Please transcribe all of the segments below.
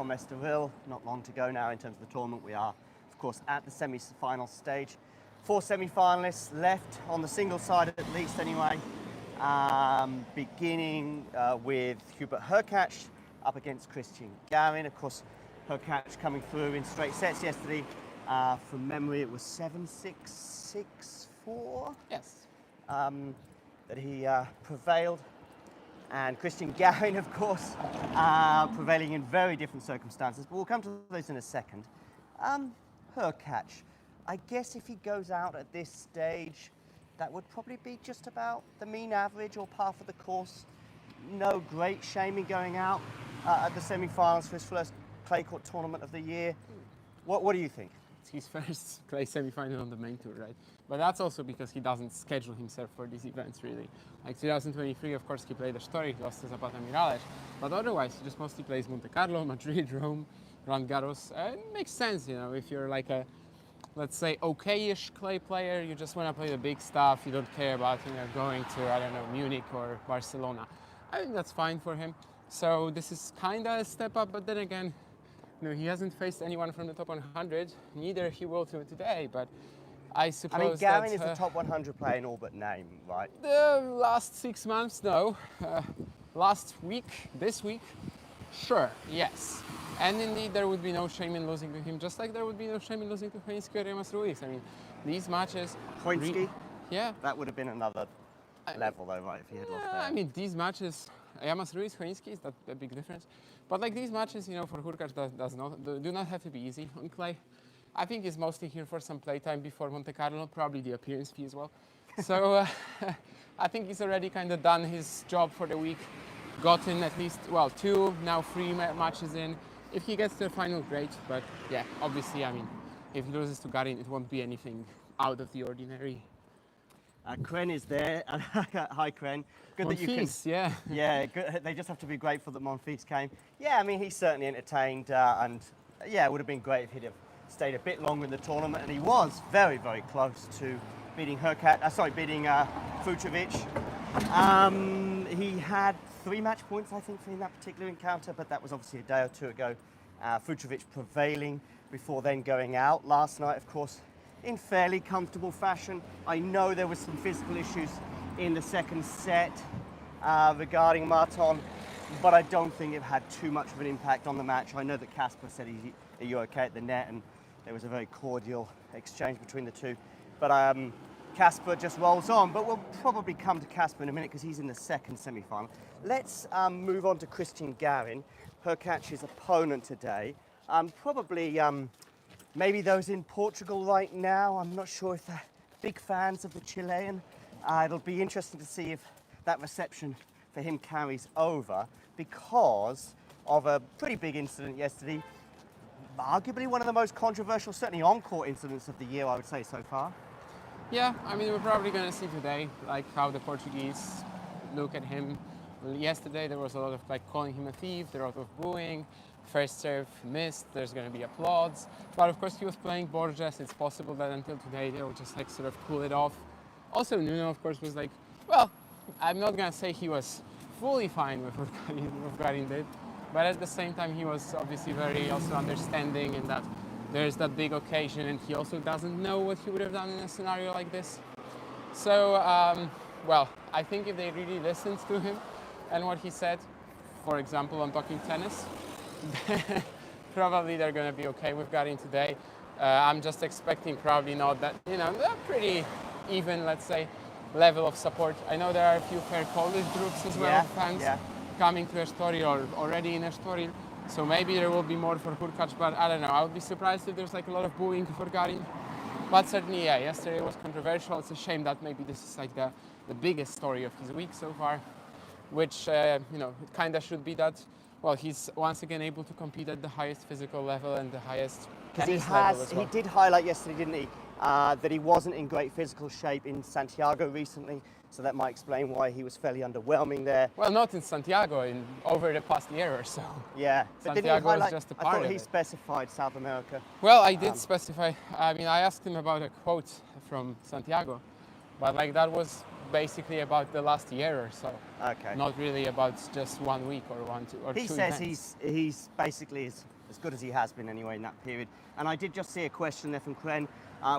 from Estoril. Not long to go now in terms of the tournament. We are, of course, at the semi-final stage. 4 semi-finalists left on the single side at least anyway. Beginning with Hubert Hurkacz up against Christian Garin. Of course, Hurkacz coming through in straight sets yesterday. From memory, it was 7-6, 6-4. Yes. That he prevailed. And Christian Garin, of course, prevailing in very different circumstances. But we'll come to those in a second. Hurkacz, I guess if he goes out at this stage, that would probably be just about the mean average or par for the course. No great shame in going out at the semi-finals for his first clay court tournament of the year. What do you think? It's his first clay semi-final on the main tour, right? But that's also because he doesn't schedule himself for these events, really. Like 2023, of course, he played Estoril, he lost to Zapata Miralles. But otherwise, he just mostly plays Monte Carlo, Madrid, Rome, Roland Garros. It makes sense, you know, if you're like a, let's say, okay-ish clay player, you just want to play the big stuff, you don't care about, you know, going to, I don't know, Munich or Barcelona. I think that's fine for him. So this is kind of a step up, but then again, you know, he hasn't faced anyone from the top 100, neither he will today, but I suppose I mean, Garin is the top 100 player in all but name, right? The last 6 months, no. Last week, this week, sure, yes. And indeed, there would be no shame in losing to him, just like there would be no shame in losing to Hojnski or Ruud. I mean, these matches... Hojnski? Yeah. That would have been another level, though, right, if he had lost there. I mean, these matches, Yamas Ruiz, Hojnski, is that a big difference? But like these matches, you know, for Hurkacz do not have to be easy on clay. I think he's mostly here for some playtime before Monte Carlo, probably the appearance fee as well. So I think he's already kind of done his job for the week, gotten at least, well, 2, now 3 matches in. If he gets to the final, great. But yeah, obviously, I mean, if he loses to Garin, it won't be anything out of the ordinary. Kren is there. Hi, Kren. Good Monfils, that you can. Yeah. Yeah, good. They just have to be grateful that Monfils came. Yeah, I mean, he's certainly entertained, and yeah, it would have been great if he'd have stayed a bit longer in the tournament, and he was very, very close to beating beating Fucsovics. He had 3 match points, I think, in that particular encounter, but that was obviously a day or 2 ago. Fucsovics prevailing before then going out last night, of course, in fairly comfortable fashion. I know there was some physical issues in the second set regarding Marton, but I don't think it had too much of an impact on the match. I know that Casper said, are you okay at the net? And there was a very cordial exchange between the two. But Casper just rolls on, but we'll probably come to Casper in a minute because he's in the second semi-final. Let's move on to Christian Garin, Hurkacz's opponent today. Probably maybe those in Portugal right now, I'm not sure if they're big fans of the Chilean. It'll be interesting to see if that reception for him carries over because of a pretty big incident yesterday. Arguably one of the most controversial, certainly on-court incidents of the year, I would say, so far. Yeah, I mean, we're probably going to see today, like, how the Portuguese look at him. Yesterday, there was a lot of, like, calling him a thief, there was a lot of booing. First serve missed, there's going to be applause. But, of course, he was playing Borges. It's possible that until today, they'll just, like, sort of cool it off. Also, Nuno, of course, was like, well, I'm not going to say he was fully fine with what Garin did. But at the same time, he was obviously very also understanding in that there's that big occasion and he also doesn't know what he would have done in a scenario like this. So, well, I think if they really listened to him and what he said, for example, on Talking Tennis, probably they're going to be okay with Garin today. I'm just expecting probably not that, you know, a pretty even, let's say, level of support. I know there are a few fair Polish groups as well, fans. Yeah. Coming to Estoril or already in Estoril, so maybe there will be more for Hurkacz, but I don't know. I would be surprised if there's like a lot of booing for Garin. But certainly, yeah, yesterday was controversial. It's a shame that maybe this is like the biggest story of his week so far, which, you know, it kind of should be that, well, he's once again able to compete at the highest physical level and the highest tennis level as well. He did highlight yesterday, didn't he, that he wasn't in great physical shape in Santiago recently. So that might explain why he was fairly underwhelming there. Well, not in Santiago, over the past year or so. Yeah, but Santiago was just a part of it. I thought he specified South America. Well, I did specify. I mean, I asked him about a quote from Santiago, but like that was basically about the last year or so. Okay. Not really about just 1 week or two He says events. he's basically as good as he has been anyway in that period. And I did just see a question there from Kren.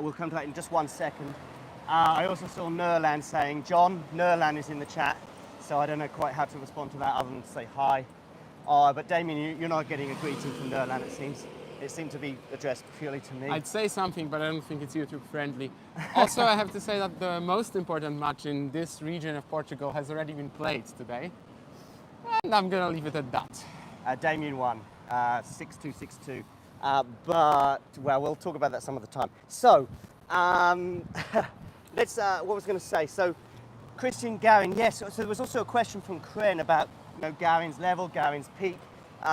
We'll come to that in just 1 second. I also saw Nerlan saying, John, Nerlan is in the chat, so I don't know quite how to respond to that other than to say hi. But Damien, you're not getting a greeting from Nerlan, it seems. It seemed to be addressed purely to me. I'd say something, but I don't think it's YouTube friendly. Also, I have to say that the most important match in this region of Portugal has already been played today. And I'm going to leave it at that. Damien won, 6-2, 6-2. But, well, we'll talk about that some other time. So, let's, what was I going to say? So, Christian Garin, yes, so there was also a question from Kren about, you know, Garin's level, Garin's peak.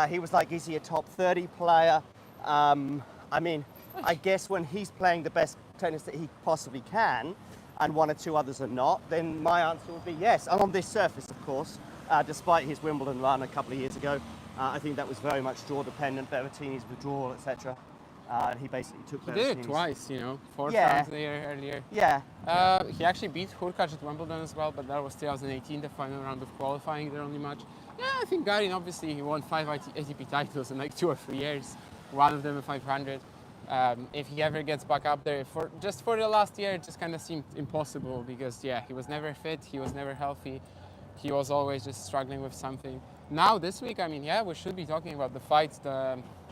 He was like, is he a top 30 player? I mean, I guess when he's playing the best tennis that he possibly can, and one or two others are not, then my answer would be yes. And on this surface, of course, despite his Wimbledon run a couple of years ago, I think that was very much draw dependent, Berrettini's withdrawal, etc. He basically took He Berrettini's. did it twice, you know, 4 Yeah. times a year earlier. Yeah. He actually beat Hurkacz at Wimbledon as well, but that was 2018, the final round of qualifying, their only match. Yeah, I think Garin, obviously, he won 5 ATP titles in like 2 or 3 years, one of them a 500. If he ever gets back up there, for the last year, it just kind of seemed impossible because, yeah, he was never fit, he was never healthy, he was always just struggling with something. Now, this week, I mean, yeah, we should be talking about the fights,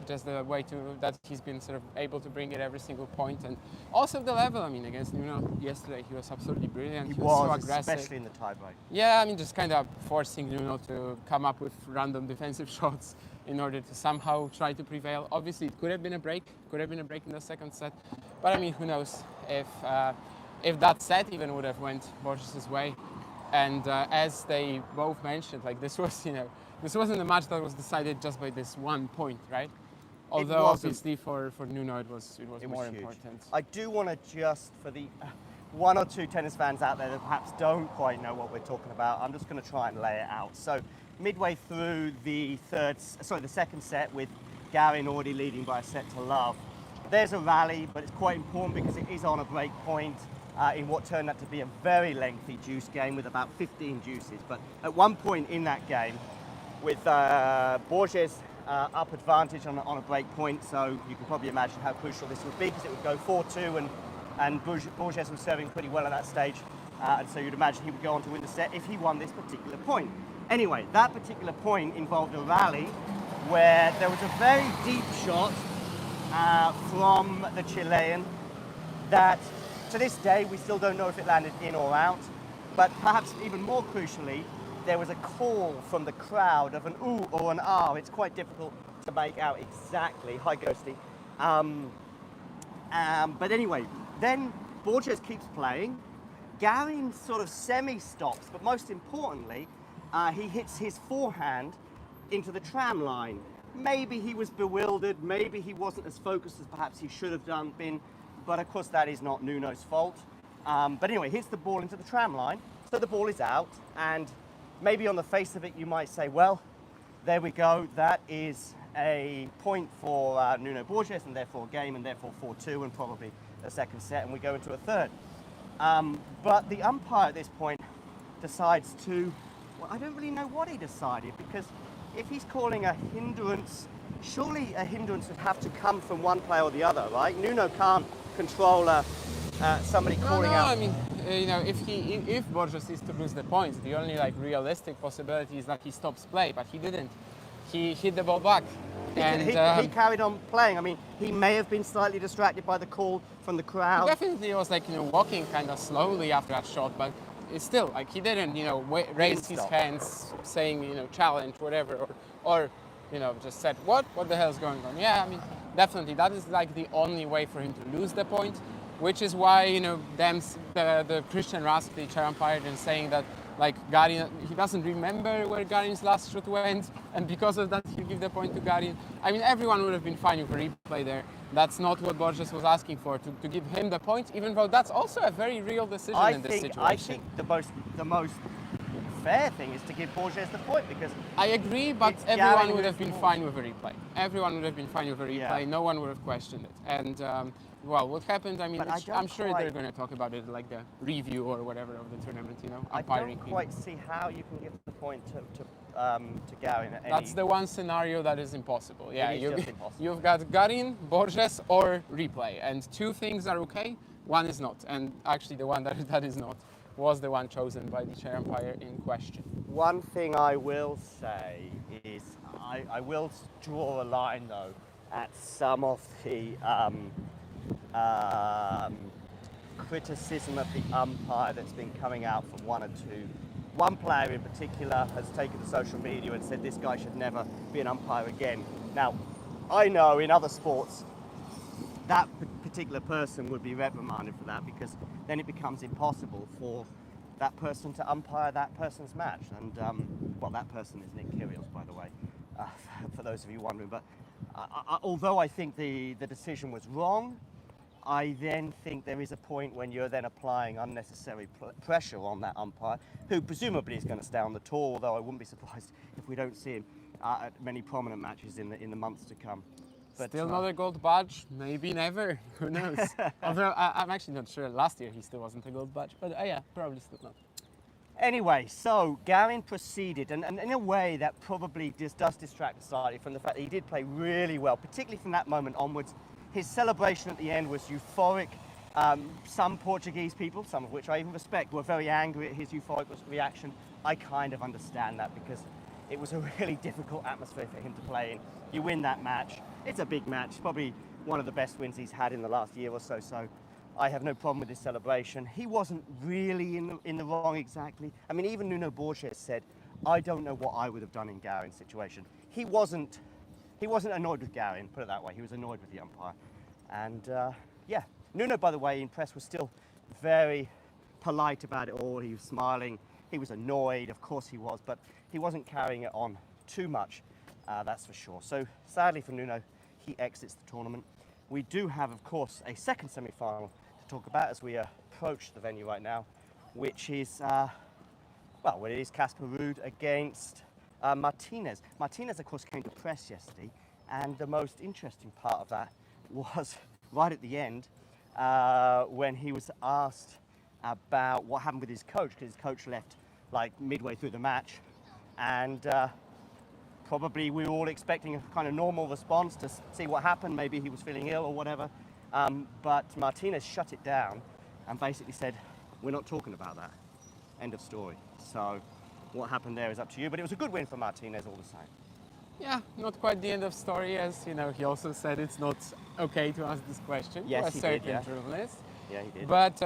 just the way that he's been sort of able to bring it every single point, and also the level. I mean, against Nuno yesterday, he was absolutely brilliant. He was so was, aggressive. especially in the tiebreak. Yeah, I mean, just kind of forcing Nuno to come up with random defensive shots in order to somehow try to prevail. Obviously, it could have been a break. Could have been a break in the second set. But I mean, who knows if that set even would have went Borges' way. And as they both mentioned, like this was, you know, this wasn't a match that was decided just by this 1 point, right? Although obviously for Nuno it was more huge. important. I do want to just, for the 1 or 2 tennis fans out there that perhaps don't quite know what we're talking about, I'm just going to try and lay it out. So midway through the second set with Garin already leading by a set to love, there's a rally, but it's quite important because it is on a break point in what turned out to be a very lengthy juice game with about 15 juices. But at one point in that game, with Borges up advantage on a break point, so you can probably imagine how crucial this would be because it would go 4-2 and Borges was serving pretty well at that stage, and so you'd imagine he would go on to win the set if he won this particular point. Anyway, that particular point involved a rally where there was a very deep shot from the Chilean that to this day we still don't know if it landed in or out, but perhaps even more crucially, there was a call from the crowd of an ooh or an ah. It's quite difficult to make out exactly. Hi, Ghosty. But anyway, then Borges keeps playing. Garin sort of semi-stops, but most importantly, he hits his forehand into the tram line. Maybe he was bewildered, maybe he wasn't as focused as perhaps he should have been, but of course that is not Nuno's fault. But anyway, hits the ball into the tram line, so the ball is out, and maybe on the face of it you might say, well, there we go, that is a point for Nuno Borges, and therefore a game, and therefore 4-2, and probably a second set, and we go into a third. But the umpire at this point decides to, well, I don't really know what he decided, because if he's calling a hindrance, surely a hindrance would have to come from one player or the other, right? Nuno can't control somebody calling out. I mean, you know, if Borges is to lose the points, the only like realistic possibility is that he stops play, but he didn't. He hit the ball back. He carried on playing. I mean, he may have been slightly distracted by the call from the crowd. He definitely was like, you know, walking kind of slowly after that shot, but it's still like he didn't, you know, raise his hands saying, you know, challenge, whatever, or you know, just said, what the hell is going on? Yeah, I mean, definitely that is like the only way for him to lose the point, which is why, you know, the Christian Rask, the chair umpire, is saying that like Garin, he doesn't remember where Garin's last shot went, and because of that he'll give the point to Garin. I mean, everyone would have been fine with a replay there. That's not what Borges was asking for, to give him the point, even though that's also a very real decision in this situation. I think the most fair thing is to give Borges the point because I agree, but It's everyone Garin would have who's been more- fine with a replay. Everyone would have been fine with a replay. Yeah. No one would have questioned it. And well, what happened? I mean, But I don't I'm sure quite- they're going to talk about it like the review or whatever of the tournament. You know, I umpiring. don't quite see how you can give the point to Garin at That's any. the one scenario that is impossible. Yeah, is just impossible. You've got Garin, Borges, or replay, and two things are okay. One is not, and actually the one that is not was the one chosen by the chair umpire in question. One thing I will say is I will draw a line though at some of the criticism of the umpire that's been coming out from one or two. One player in particular has taken to social media and said this guy should never be an umpire again. Now, I know in other sports that particular person would be reprimanded for that because then it becomes impossible for that person to umpire that person's match. And well, that person is Nick Kyrgios, by the way, for those of you wondering. But although I think the decision was wrong, I then think there is a point when you're then applying unnecessary pressure on that umpire, who presumably is going to stay on the tour, although I wouldn't be surprised if we don't see him at many prominent matches in the months to come. But, Still not a gold badge, maybe never, who knows. Although I'm actually not sure, last year he still wasn't a gold badge, but yeah, probably still not. Anyway, so Garin proceeded, and in a way that probably just does distract slightly from the fact that he did play really well, particularly from that moment onwards. His celebration at the end was euphoric. Some Portuguese people, some of which I even respect, were very angry at his euphoric reaction. I kind of understand that because it was a really difficult atmosphere for him to play in. You win that match. It's a big match, probably one of the best wins he's had in the last year or so. So I have no problem with his celebration. He wasn't really in the wrong exactly. I mean, even Nuno Borges said, I don't know what I would have done in Garin's situation. He wasn't annoyed with Garin, put it that way. He was annoyed with the umpire. And yeah, Nuno, by the way, in press was still very polite about it all. He was smiling. He was annoyed, of course he was, but he wasn't carrying it on too much, that's for sure. So sadly for Nuno, he exits the tournament. We do have, of course, a second semi-final to talk about as we approach the venue right now, which is, well, it is Casper Ruud against Martinez. Martinez, of course, came to press yesterday, and the most interesting part of that was right at the end when he was asked about what happened with his coach, because his coach left like midway through the match, and probably we were all expecting a kind of normal response to see what happened. Maybe he was feeling ill or whatever, but Martinez shut it down and basically said, we're not talking about that. End of story. So what happened there is up to you, but it was a good win for Martinez all the same. Yeah, not quite the end of story, as you know, he also said it's not okay to ask this question Yes, to a he certain did, yeah. journalist. Yeah, he did. But,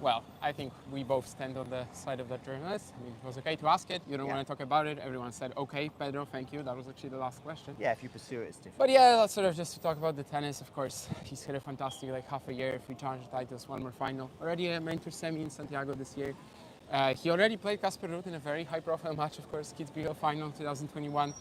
well, I think we both stand on the side of that journalist. I mean, it was okay to ask it. You don't Yeah. want to talk about it. Everyone said, okay, Pedro, thank you. That was actually the last question. Yeah, if you pursue it, it's different. But yeah, that's sort of just to talk about the tennis. Of course, he's had a fantastic like half a year, 3 challenger titles, 1 more final. Already a main tour semi in Santiago this year. He already played Casper Ruud in a very high-profile match, of course, Kitzbühel final 2021.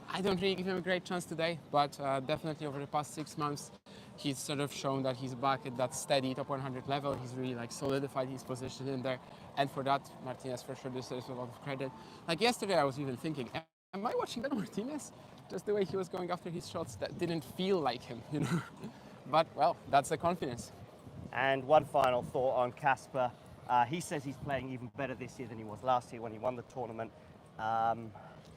I don't really give him a great chance today, but definitely over the past 6 months, he's sort of shown that he's back at that steady top 100 level. He's really like solidified his position in there, and for that, Martinez for sure deserves a lot of credit. Like yesterday, I was even thinking, am I watching Ben Martinez? Just the way he was going after his shots, that didn't feel like him, you know. But well, that's the confidence. And one final thought on Casper. He says he's playing even better this year than he was last year when he won the tournament.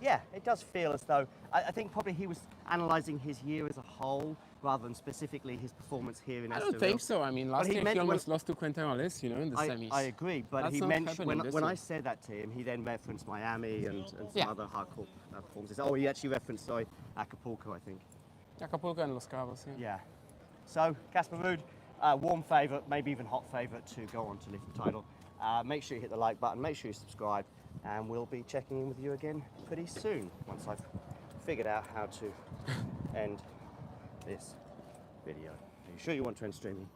Yeah, it does feel as though, I think probably he was analysing his year as a whole rather than specifically his performance here in Estoril. I don't think so. I mean, last Well, year he almost lost to Quentin Ollis, you know, in the semis. I agree, but That's he not mentioned, happening when this I year. said that to him, he then referenced Miami and some Yeah. other hardcore performances. Oh, he actually referenced, sorry, Acapulco, I think. Acapulco and Los Cabos, yeah. Yeah. So, Casper Ruud, warm favourite, maybe even hot favourite to go on to lift the title. Make sure you hit the like button, make sure you subscribe, and we'll be checking in with you again pretty soon once I've figured out how to end this video. Are you sure you want to end streaming?